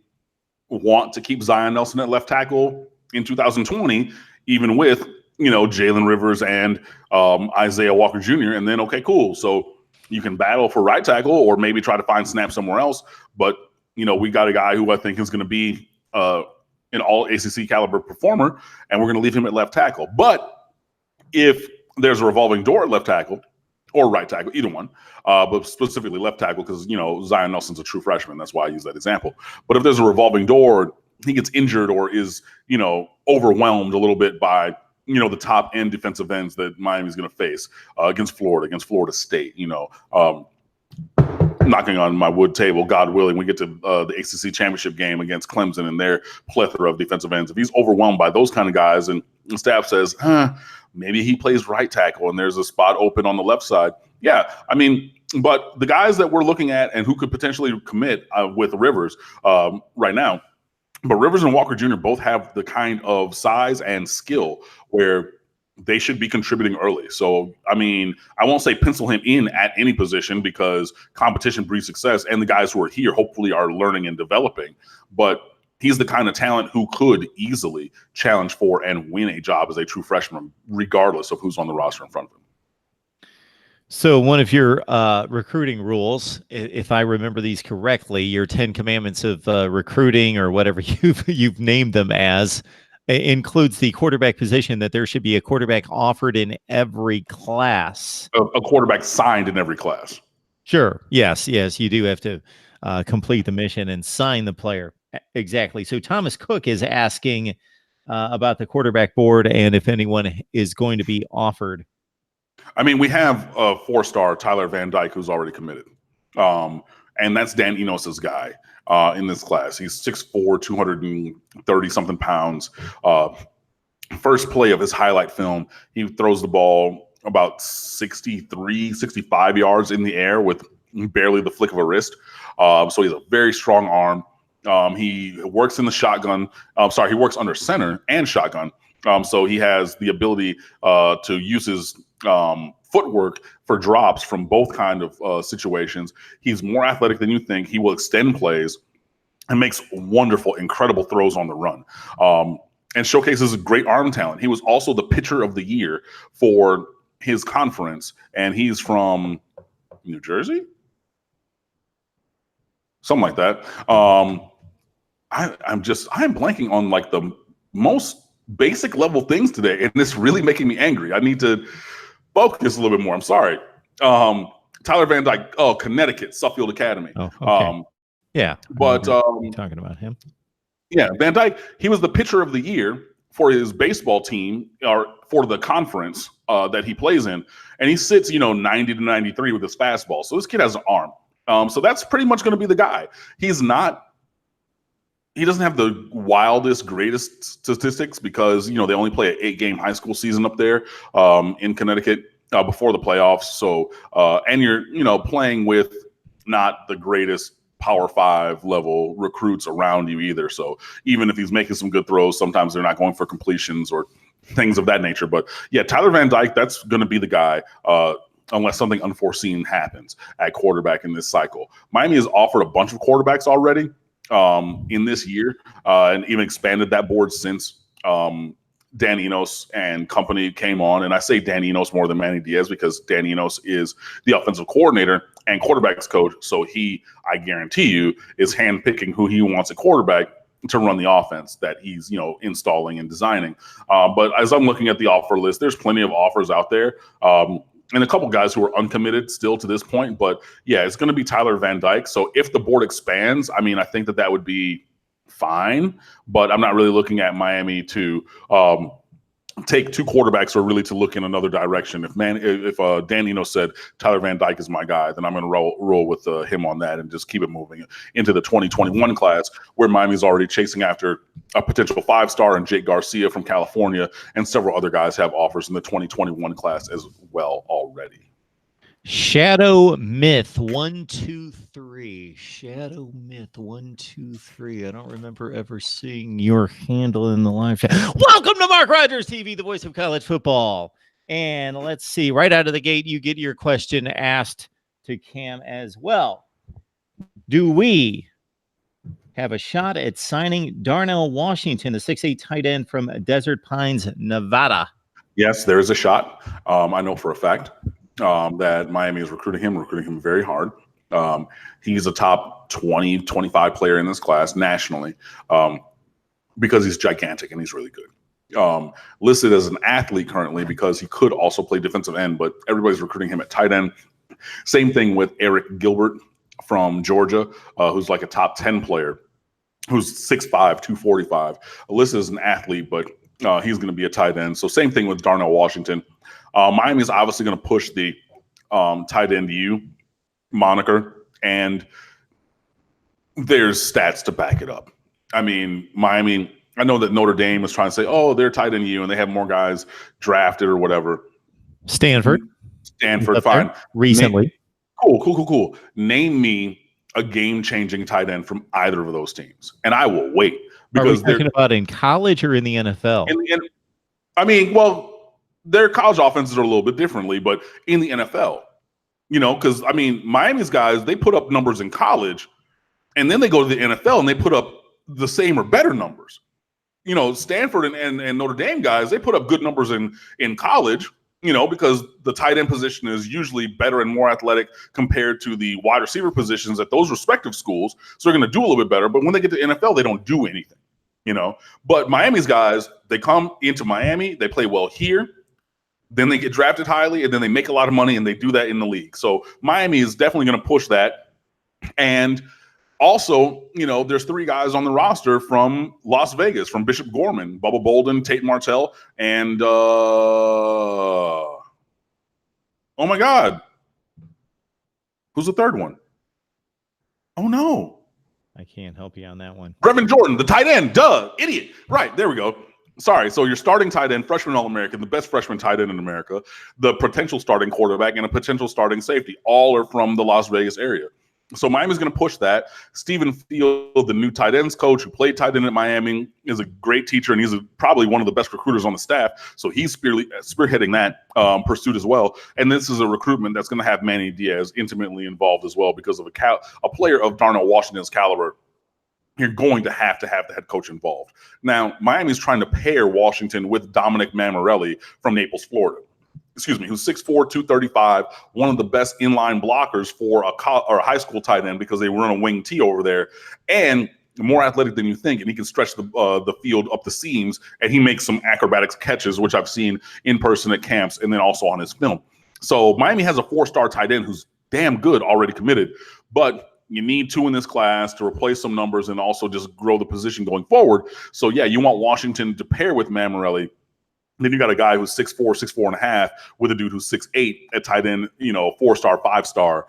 want to keep Zion Nelson at left tackle in 2020, even with, Jalen Rivers and Isaiah Walker Jr. And then, okay, cool. So you can battle for right tackle or maybe try to find snaps somewhere else. But, we got a guy who I think is going to be an all ACC caliber performer, and we're going to leave him at left tackle. But if there's a revolving door at left tackle or right tackle, either one, but specifically left tackle, because, Zion Nelson's a true freshman. That's why I use that example. But if there's a revolving door, he gets injured or is, overwhelmed a little bit by, the top end defensive ends that Miami's going to face against Florida State, knocking on my wood table, God willing, we get to the ACC championship game against Clemson and their plethora of defensive ends. If he's overwhelmed by those kind of guys and the staff says, maybe he plays right tackle and there's a spot open on the left side. Yeah, I mean, but the guys that we're looking at and who could potentially commit with Rivers right now, but Rivers and Walker Jr. both have the kind of size and skill where they should be contributing early. So, I mean, I won't say pencil him in at any position because competition breeds success, and the guys who are here hopefully are learning and developing. But he's the kind of talent who could easily challenge for and win a job as a true freshman, regardless of who's on the roster in front of him. So one of your recruiting rules, if I remember these correctly, your 10 commandments of recruiting or whatever you've named them as, includes the quarterback position, that there should be a quarterback offered in every class. A quarterback signed in every class. Sure. Yes. You do have to complete the mission and sign the player. Exactly. So Thomas Cook is asking about the quarterback board and if anyone is going to be offered. I mean, we have a 4-star Tyler Van Dyke who's already committed. And that's Dan Enos's guy in this class. He's 6'4", 230-something pounds. First play of his highlight film, he throws the ball about 63, 65 yards in the air with barely the flick of a wrist. So he's a very strong arm. He works in the shotgun. He works under center and shotgun. So he has the ability to use his footwork for drops from both kind of situations. He's more athletic than you think. He will extend plays and makes wonderful, incredible throws on the run. And showcases great arm talent. He was also the pitcher of the year for his conference, and he's from New Jersey? Something like that. I'm blanking on like the most basic level things today, and it's really making me angry. I need to focus a little bit more. I'm sorry. Tyler Van Dyke, Connecticut, Suffield Academy. Oh, okay. Yeah. But talking about him. Yeah, Van Dyke, he was the pitcher of the year for his baseball team or for the conference that he plays in. And he sits, 90 to 93 with his fastball. So this kid has an arm. So that's pretty much going to be the guy. He doesn't have the wildest, greatest statistics because, they only play an 8-game high school season up there in Connecticut before the playoffs. So, and you're, playing with not the greatest Power 5 level recruits around you either. So even if he's making some good throws, sometimes they're not going for completions or things of that nature. But yeah, Tyler Van Dyke, that's going to be the guy unless something unforeseen happens at quarterback in this cycle. Miami has offered a bunch of quarterbacks already in this year and even expanded that board since Dan Enos and company came on. And I say Dan Enos more than Manny Diaz because Dan Enos is the offensive coordinator and quarterbacks coach. So he, I guarantee you, is handpicking who he wants at quarterback to run the offense that he's, installing and designing. But as I'm looking at the offer list, there's plenty of offers out there. And a couple guys who are uncommitted still to this point. But yeah, it's going to be Tyler Van Dyke. So if the board expands, I mean, I think that would be fine. But I'm not really looking at Miami to take two quarterbacks or really to look in another direction. If Dan Eno said Tyler Van Dyke is my guy, then I'm going to roll with him on that and just keep it moving into the 2021 class, where Miami's already chasing after a potential 5-star and Jake Garcia from California, and several other guys have offers in the 2021 class as well already. Shadow Myth 123. Shadow Myth 123. I don't remember ever seeing your handle in the live chat. Welcome to Mark Rogers TV, the voice of college football. And let's see, right out of the gate, you get your question asked to Cam as well. Do we have a shot at signing Darnell Washington, the 6'8" tight end from Desert Pines, Nevada? Yes, there is a shot. I know for a fact that Miami is recruiting him very hard. He's a top 20, 25 player in this class nationally because he's gigantic and he's really good. Listed as an athlete currently because he could also play defensive end, but everybody's recruiting him at tight end. Same thing with Eric Gilbert from Georgia, who's like a top 10 player, who's 6'5", 245. Listed as an athlete, but he's going to be a tight end. So same thing with Darnell Washington. Miami is obviously going to push the tight end U moniker, and there's stats to back it up. I mean, Miami, I know that Notre Dame is trying to say, oh, they're tight end U and they have more guys drafted or whatever. Stanford, fine. Recently. Cool. Name me a game-changing tight end from either of those teams, and I will wait. Because are we talking about in college or in the NFL? Their college offenses are a little bit differently, but in the NFL, because Miami's guys, they put up numbers in college, and then they go to the NFL and they put up the same or better numbers. Stanford and Notre Dame guys, they put up good numbers in college, because the tight end position is usually better and more athletic compared to the wide receiver positions at those respective schools. So they're going to do a little bit better. But when they get to the NFL, they don't do anything, But Miami's guys, they come into Miami, they play well here. Then they get drafted highly, and then they make a lot of money, and they do that in the league. So Miami is definitely going to push that. And also, there's 3 guys on the roster from Las Vegas, from Bishop Gorman, Bubba Bolden, Tate Martell, and oh my God, who's the third one? Oh no, I can't help you on that one. Brevin Jordan, the tight end. Duh, idiot. Right, there we go. Sorry, so your starting tight end, freshman All-American, the best freshman tight end in America, the potential starting quarterback, and a potential starting safety, all are from the Las Vegas area. So Miami's going to push that. Stephen Field, the new tight ends coach who played tight end at Miami, is a great teacher, and he's probably one of the best recruiters on the staff. So he's spearheading that pursuit as well. And this is a recruitment that's going to have Manny Diaz intimately involved as well because of a player of Darnell Washington's caliber. You're going to have the head coach involved. Now, Miami's trying to pair Washington with Dominic Mammarelli from Naples, Florida. Who's 6'4", 235, one of the best inline blockers for a high school tight end because they run a wing T over there, and more athletic than you think, and he can stretch the field up the seams, and he makes some acrobatic catches, which I've seen in person at camps and then also on his film. So Miami has a 4-star tight end who's damn good, already committed, but you need 2 in this class to replace some numbers and also just grow the position going forward. So yeah, you want Washington to pair with Mammarelli. Then you got a guy who's 6'4", 6'4.5", with a dude who's 6'8" at tight end, 4-star, 5-star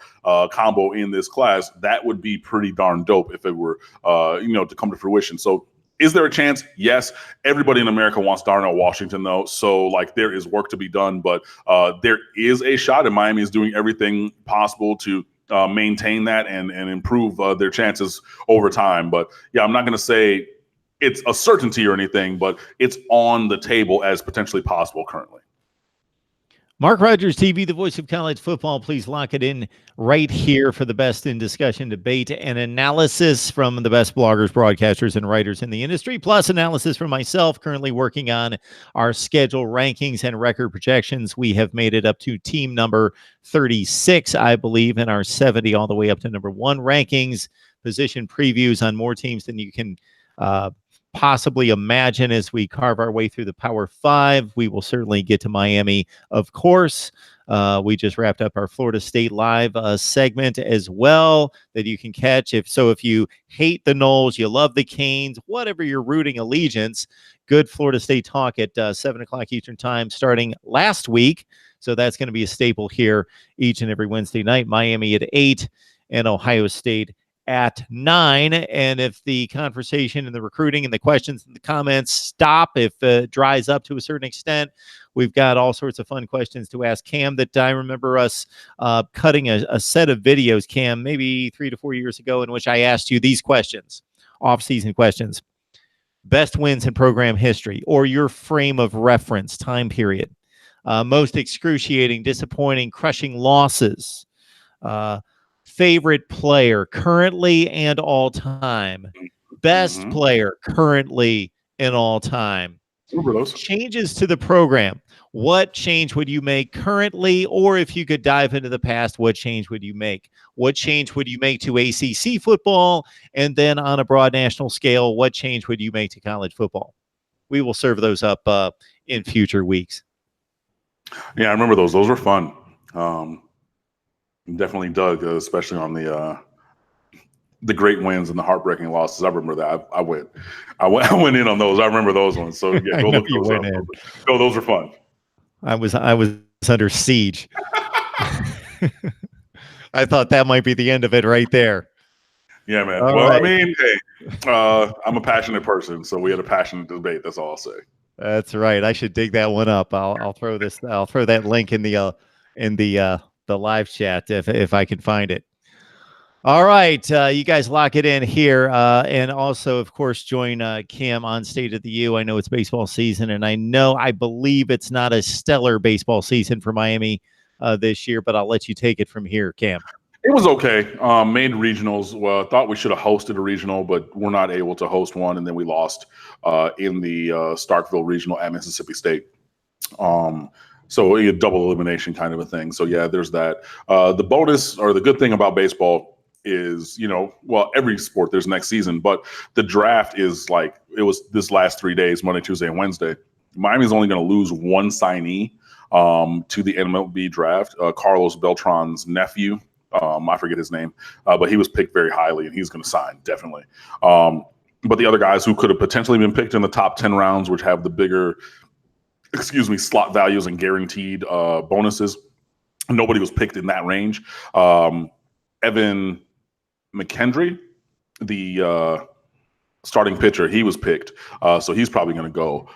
combo in this class. That would be pretty darn dope if it were, to come to fruition. So is there a chance? Yes. Everybody in America wants Darnell Washington, though. So, there is work to be done, but there is a shot, and Miami is doing everything possible to maintain that and improve their chances over time. But, yeah, I'm not going to say it's a certainty or anything, but it's on the table as potentially possible currently. Mark Rogers TV, the voice of college football. Please lock it in right here for the best in discussion, debate, and analysis from the best bloggers, broadcasters, and writers in the industry, plus analysis from myself, currently working on our schedule rankings and record projections. We have made it up to team number 36, I believe, in our 70 all the way up to number 1 rankings, position previews on more teams than you can possibly imagine as we carve our way through the Power Five. We will certainly get to Miami, of course. We just wrapped up our Florida State Live segment as well that you can catch. If you hate the Noles, you love the Canes, whatever your rooting allegiance, good Florida State talk at 7 o'clock Eastern time starting last week. So that's going to be a staple here each and every Wednesday night. Miami at 8 and Ohio State at 9. And if the conversation and the recruiting and the questions and the comments stop, if it dries up to a certain extent, we've got all sorts of fun questions to ask Cam that I remember us cutting a set of videos, Cam, maybe 3 to 4 years ago, in which I asked you these questions, off-season questions. Best wins in program history, or your frame of reference time period. Most excruciating, disappointing, crushing losses. Favorite player currently and all time. Best player currently and all time. Changes to the program. What change would you make currently, or if you could dive into the past, what change would you make? What change would you make to ACC football? And then on a broad national scale, what change would you make to college football? We will serve those up in future weeks. Yeah, I remember those. Those were fun. Definitely dug, especially on the great wins and the heartbreaking losses. I remember that. I went in on those. I remember those ones. So yeah, go look those up. No, those were fun. I was under siege. I thought that might be the end of it right there. Yeah, man. All right. I mean, hey, I'm a passionate person, so we had a passionate debate. That's all I'll say. That's right. I should dig that one up. I'll throw that link in the live chat if I can find it. All right, you guys lock it in here, and also, of course, join Cam on State of the U. I know it's baseball season, and I believe it's not a stellar baseball season for Miami this year, but I'll let you take it from here, Cam. It was okay. Made regionals. Well, I thought we should have hosted a regional, but we're not able to host one, and then we lost in the Starkville regional at Mississippi State. So a double elimination kind of a thing. So yeah, there's that. The bonus or the good thing about baseball is, every sport there's next season, but the draft is like, it was this last 3 days, Monday, Tuesday, and Wednesday. Miami's only going to lose one signee to the MLB draft, Carlos Beltran's nephew. I forget his name, but he was picked very highly, and he's going to sign, definitely. But the other guys who could have potentially been picked in the top 10 rounds, which have the bigger, slot values and guaranteed bonuses, nobody was picked in that range. Evan McKendry, the starting pitcher, he was picked. So he's probably going to go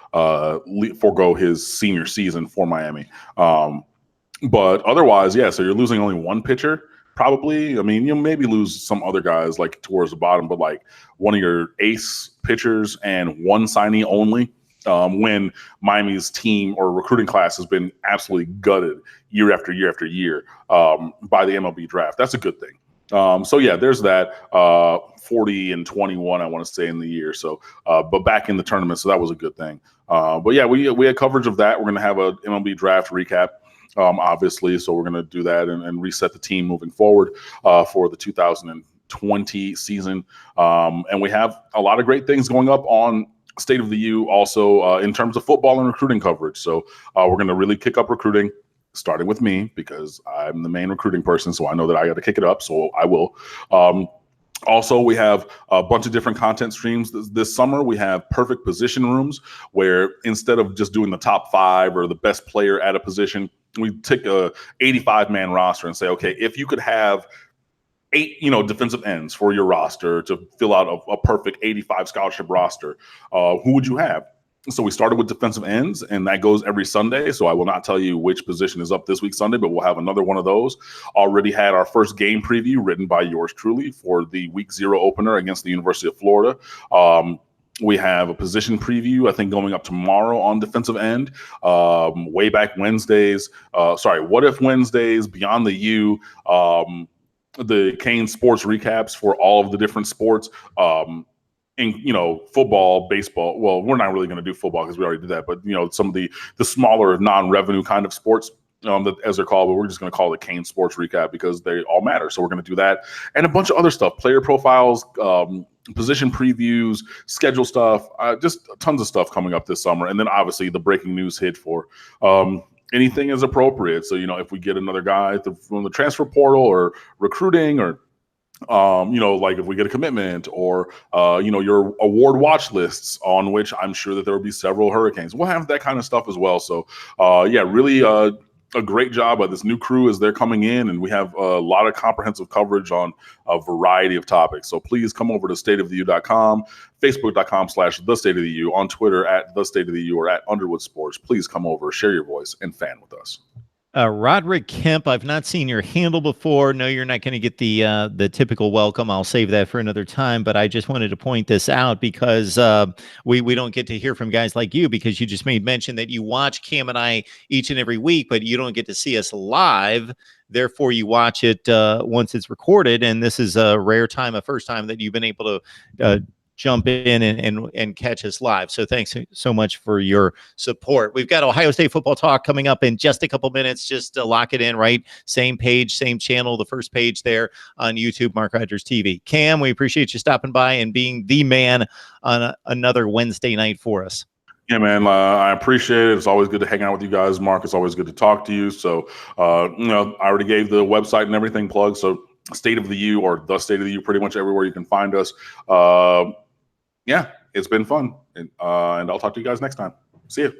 forego his senior season for Miami. But otherwise, yeah, so you're losing only one pitcher, probably. I mean, you'll maybe lose some other guys like towards the bottom, but like one of your ace pitchers and one signee only. When Miami's team or recruiting class has been absolutely gutted year after year after year by the MLB draft. That's a good thing. So yeah, there's that 40 and 21, I want to say, in the year. So, but back in the tournament, so that was a good thing. But yeah, we had coverage of that. We're going to have a MLB draft recap, obviously. So we're going to do that and reset the team moving forward for the 2020 season. And we have a lot of great things going up on State of the U also in terms of football and recruiting coverage. So we're going to really kick up recruiting, starting with me because I'm the main recruiting person. So I know that I got to kick it up. So I will. Also, we have a bunch of different content streams this summer. We have perfect position rooms where instead of just doing the top 5 or the best player at a position, we take a 85-man roster and say, okay, if you could have 8, defensive ends for your roster to fill out a perfect 85 scholarship roster, who would you have? So we started with defensive ends, and that goes every Sunday. So I will not tell you which position is up this week Sunday, but we'll have another one of those. Already had our first game preview written by yours truly for the week 0 opener against the University of Florida. We have a position preview, I think, going up tomorrow on defensive end. Way back Wednesdays. What If Wednesdays, Beyond the U, the Kane sports recaps for all of the different sports. In football, baseball. Well, we're not really going to do football because we already did that. But some of the smaller non-revenue kind of sports, as they're called, but we're just going to call it Kane Sports Recap because they all matter. So we're going to do that and a bunch of other stuff, player profiles, position previews, schedule stuff, just tons of stuff coming up this summer. And then obviously the breaking news hit for anything is appropriate. So, if we get another guy from the transfer portal or recruiting or like if we get a commitment or, your award watch lists on which I'm sure that there will be several Hurricanes. We'll have that kind of stuff as well. So, really a great job by this new crew as they're coming in, and we have a lot of comprehensive coverage on a variety of topics. So please come over to stateoftheu.com, facebook.com/thestateoftheu, on Twitter @thestateoftheu or @Underwood Sports. Please come over, share your voice, and fan with us. Roderick Kemp, I've not seen your handle before. No, you're not going to get the typical welcome. I'll save that for another time. But I just wanted to point this out because we don't get to hear from guys like you, because you just made mention that you watch Cam and I each and every week, but you don't get to see us live. Therefore, you watch it once it's recorded. And this is a rare time, a first time that you've been able to jump in and catch us live. So thanks so much for your support. We've got Ohio State football talk coming up in just a couple minutes. Just to lock it in, right? Same page, same channel, the first page there on YouTube, Mark Rogers TV. Cam, we appreciate you stopping by and being the man on another Wednesday night for us. Yeah, man, I appreciate it. It's always good to hang out with you guys, Mark. It's always good to talk to you. So, I already gave the website and everything plugged. So State of the U or The State of the U, pretty much everywhere you can find us. Yeah, it's been fun. And I'll talk to you guys next time. See you.